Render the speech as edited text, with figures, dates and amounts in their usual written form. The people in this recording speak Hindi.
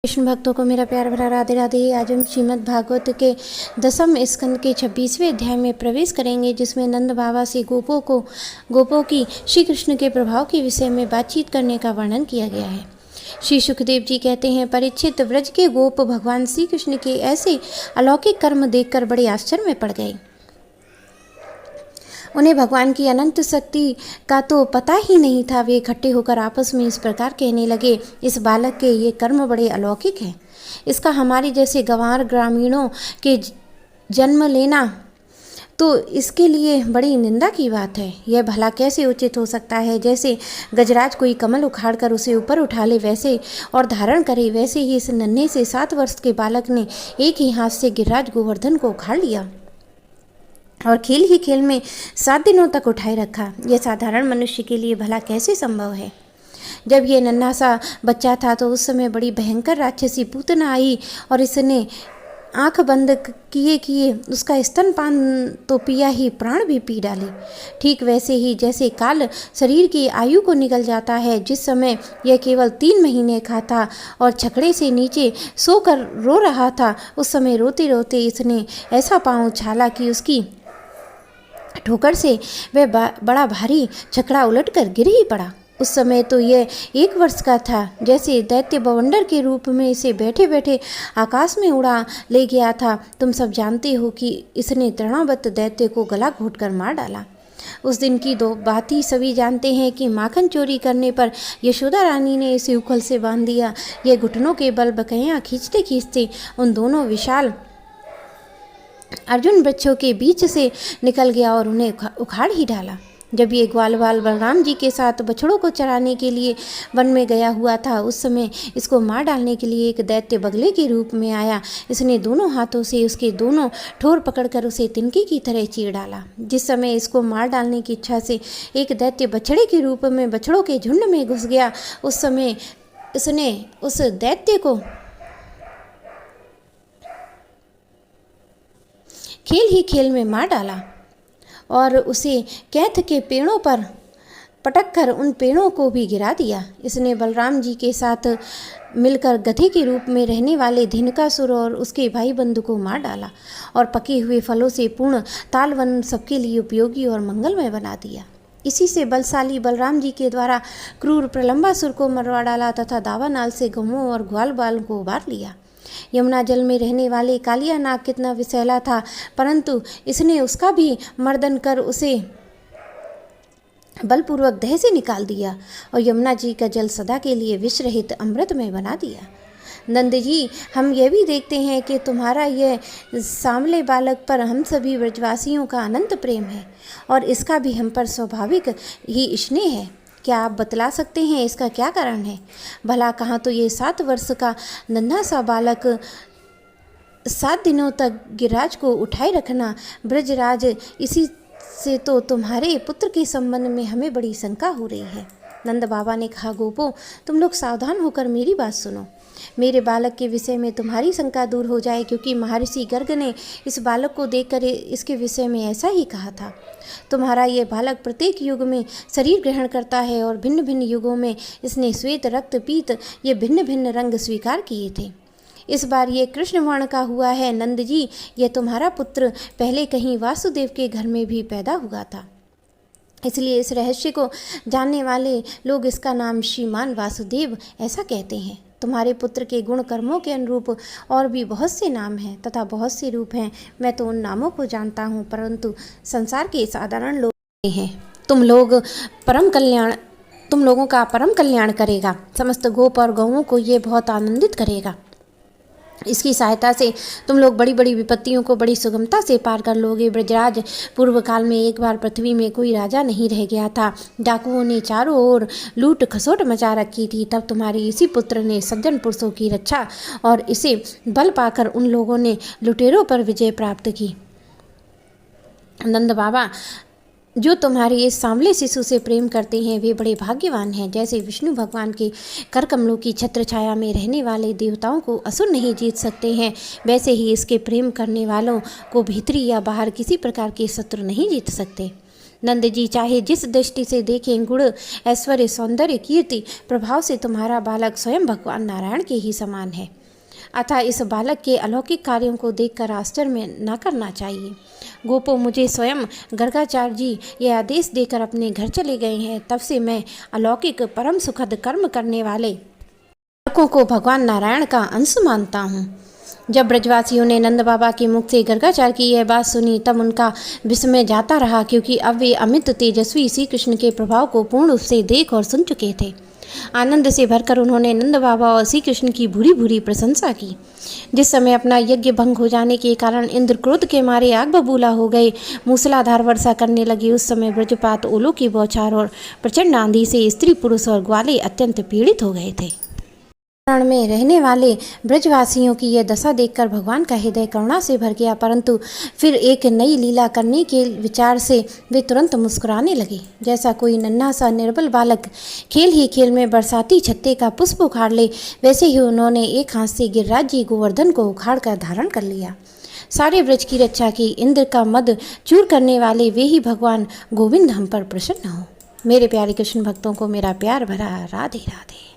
कृष्ण भक्तों को मेरा प्यार भरा राधे राधे। आज हम श्रीमद् भागवत के 10वें स्कंद के 26वें अध्याय में प्रवेश करेंगे, जिसमें नंद बाबा से गोपों की श्री कृष्ण के प्रभाव के विषय में बातचीत करने का वर्णन किया गया है। श्री सुखदेव जी कहते हैं, परीक्षित, व्रज के गोप भगवान श्री कृष्ण के ऐसे अलौकिक कर्म देखकर बड़े आश्चर्य में पड़ गए। उन्हें भगवान की अनंत शक्ति का तो पता ही नहीं था। वे इकट्ठे होकर आपस में इस प्रकार कहने लगे, इस बालक के ये कर्म बड़े अलौकिक हैं। इसका हमारे जैसे गंवार ग्रामीणों के जन्म लेना तो इसके लिए बड़ी निंदा की बात है। यह भला कैसे उचित हो सकता है? जैसे गजराज कोई कमल उखाड़ कर उसे ऊपर उठा ले वैसे और धारण करे, वैसे ही इस नन्हे से 7 वर्ष के बालक ने एक ही हाथ से गिरिराज गोवर्धन को उखाड़ लिया और खेल ही खेल में 7 दिनों तक उठाए रखा। यह साधारण मनुष्य के लिए भला कैसे संभव है? जब यह नन्हा सा बच्चा था तो उस समय बड़ी भयंकर राक्षसी पूतना आई और इसने आंख बंद किए उसका स्तनपान तो पिया ही, प्राण भी पी डाले। ठीक वैसे ही जैसे काल शरीर की आयु को निकल जाता है, जिस समय यह केवल 3 महीने का था और छकड़े से नीचे सोकर रो रहा था, उस समय रोते रोते इसने ऐसा पाँव उछाला कि उसकी ठोकर से वह बड़ा भारी छकड़ा उलटकर गिर ही पड़ा। उस समय तो यह 1 वर्ष का था। जैसे दैत्य बवंडर के रूप में इसे बैठे बैठे आकाश में उड़ा ले गया था। तुम सब जानते हो कि इसने तृणावत दैत्य को गला घोंटकर मार डाला। उस दिन की बात ही सभी जानते हैं कि माखन चोरी करने पर यशोदा रानी ने इसे उखल से बांध दिया। यह घुटनों के बल बकैया खींचते खींचते उन दोनों विशाल अर्जुन वृक्षों के बीच से निकल गया और उन्हें उखाड़ ही डाला। जब ये ग्वालवाल बलराम जी के साथ बछड़ों को चराने के लिए वन में गया हुआ था, उस समय इसको मार डालने के लिए एक दैत्य बगले के रूप में आया। इसने दोनों हाथों से उसके दोनों ठोर पकड़कर उसे तिनके की तरह चीर डाला। जिस समय इसको मार डालने की इच्छा से एक दैत्य बछड़े के रूप में बछड़ों के झुंड में घुस गया, उस समय इसने उस दैत्य को खेल ही खेल में मार डाला और उसे कैथ के पेड़ों पर पटक कर उन पेड़ों को भी गिरा दिया। इसने बलराम जी के साथ मिलकर गधे के रूप में रहने वाले धिनकासुर और उसके भाई बंधु को मार डाला और पके हुए फलों से पूर्ण तालवन सबके लिए उपयोगी और मंगलमय बना दिया। इसी से बलशाली बलराम जी के द्वारा क्रूर प्रलंबासुर को मरवा डाला तथा दावानाल से गौओं और ग्वाल बाल को उबार लिया। यमुना जल में रहने वाले कालिया नाग कितना विषैला था, परंतु इसने उसका भी मर्दन कर उसे बलपूर्वक देह से निकाल दिया और यमुना जी का जल सदा के लिए विष रहित अमृतमय बना दिया। नंद जी, हम यह भी देखते हैं कि तुम्हारा यह सांवले बालक पर हम सभी ब्रजवासियों का अनंत प्रेम है और इसका भी हम पर स्वाभाविक ही स्नेह है। क्या आप बतला सकते हैं इसका क्या कारण है? भला कहाँ तो ये 7 वर्ष का नन्हा सा बालक 7 दिनों तक गिरिराज को उठाए रखना, ब्रजराज, इसी से तो तुम्हारे पुत्र के संबंध में हमें बड़ी शंका हो रही है। नंद बाबा ने कहा, गोपों, तुम लोग सावधान होकर मेरी बात सुनो। मेरे बालक के विषय में तुम्हारी शंका दूर हो जाए, क्योंकि महर्षि गर्ग ने इस बालक को देखकर इसके विषय में ऐसा ही कहा था। तुम्हारा ये बालक प्रत्येक युग में शरीर ग्रहण करता है और भिन्न भिन्न युगों में इसने श्वेत, रक्त, पीत ये भिन्न भिन्न रंग स्वीकार किए थे। इस बार ये कृष्ण वर्ण का हुआ है। नंद जी, ये तुम्हारा पुत्र पहले कहीं वासुदेव के घर में भी पैदा हुआ था, इसलिए इस रहस्य को जानने वाले लोग इसका नाम श्रीमान वासुदेव ऐसा कहते हैं। तुम्हारे पुत्र के गुण कर्मों के अनुरूप और भी बहुत से नाम हैं तथा बहुत से रूप हैं। मैं तो उन नामों को जानता हूँ, परंतु संसार के साधारण लोग नहीं हैं। तुम लोगों का परम कल्याण करेगा। समस्त गोप और गौओं को ये बहुत आनंदित करेगा। इसकी सहायता से तुम लोग बड़ी बड़ी विपत्तियों को बड़ी सुगमता से पार कर लोगे। ब्रजराज, पूर्व काल में एक बार पृथ्वी में कोई राजा नहीं रह गया था। डाकुओं ने चारों ओर लूट खसोट मचा रखी थी। तब तुम्हारे इसी पुत्र ने सज्जन पुरुषों की रक्षा और इसे बल पाकर उन लोगों ने लुटेरों पर विजय प्राप्त की। नंद बाबा, जो तुम्हारे इस सांवले शिशु से प्रेम करते हैं वे बड़े भाग्यवान हैं। जैसे विष्णु भगवान के कर कमलों की छत्र छाया में रहने वाले देवताओं को असुर नहीं जीत सकते हैं, वैसे ही इसके प्रेम करने वालों को भीतरी या बाहर किसी प्रकार के शत्रु नहीं जीत सकते। नंद जी चाहे जिस दृष्टि से देखें, गुण ऐश्वर्य सौंदर्य कीर्ति प्रभाव से तुम्हारा बालक स्वयं भगवान नारायण के ही समान है। अतः इस बालक के अलौकिक कार्यों को देखकर आश्चर्य में न करना चाहिए। गोपो, मुझे स्वयं गर्गाचार्य जी यह आदेश देकर अपने घर चले गए हैं। तब से मैं अलौकिक परम सुखद कर्म करने वाले बालकों को भगवान नारायण का अंश मानता हूँ। जब ब्रजवासियों ने नंद बाबा के मुख से गर्गाचार्य की यह बात सुनी तब उनका विस्मय जाता रहा, क्योंकि अब वे अमित तेजस्वी श्री कृष्ण के प्रभाव को पूर्ण रूप से देख और सुन चुके थे। आनंद से भरकर उन्होंने नंद बाबा और श्री कृष्ण की भूरी भूरी प्रशंसा की। जिस समय अपना यज्ञ भंग हो जाने के कारण इंद्र क्रोध के मारे आग बबूला हो गए, मूसलाधार वर्षा करने लगी, उस समय ब्रजपात, ओलों की बौछार और प्रचंड आंधी से स्त्री पुरुष और ग्वाले अत्यंत पीड़ित हो गए थे। रण में रहने वाले ब्रजवासियों की यह दशा देखकर भगवान का हृदय करुणा से भर गया, परंतु फिर एक नई लीला करने के विचार से वे तुरंत मुस्कुराने लगे। जैसा कोई नन्हा सा निर्बल बालक खेल ही खेल में बरसाती छत्ते का पुष्प उखाड़ ले, वैसे ही उन्होंने एक हाथ से गिरिराज जी गोवर्धन को उखाड़ कर धारण कर लिया। सारे ब्रज की रक्षा की, इंद्र का मद चूर करने वाले वे ही भगवान गोविंद हम पर प्रसन्न हो। मेरे प्यारे कृष्ण भक्तों को मेरा प्यार भरा राधे राधे।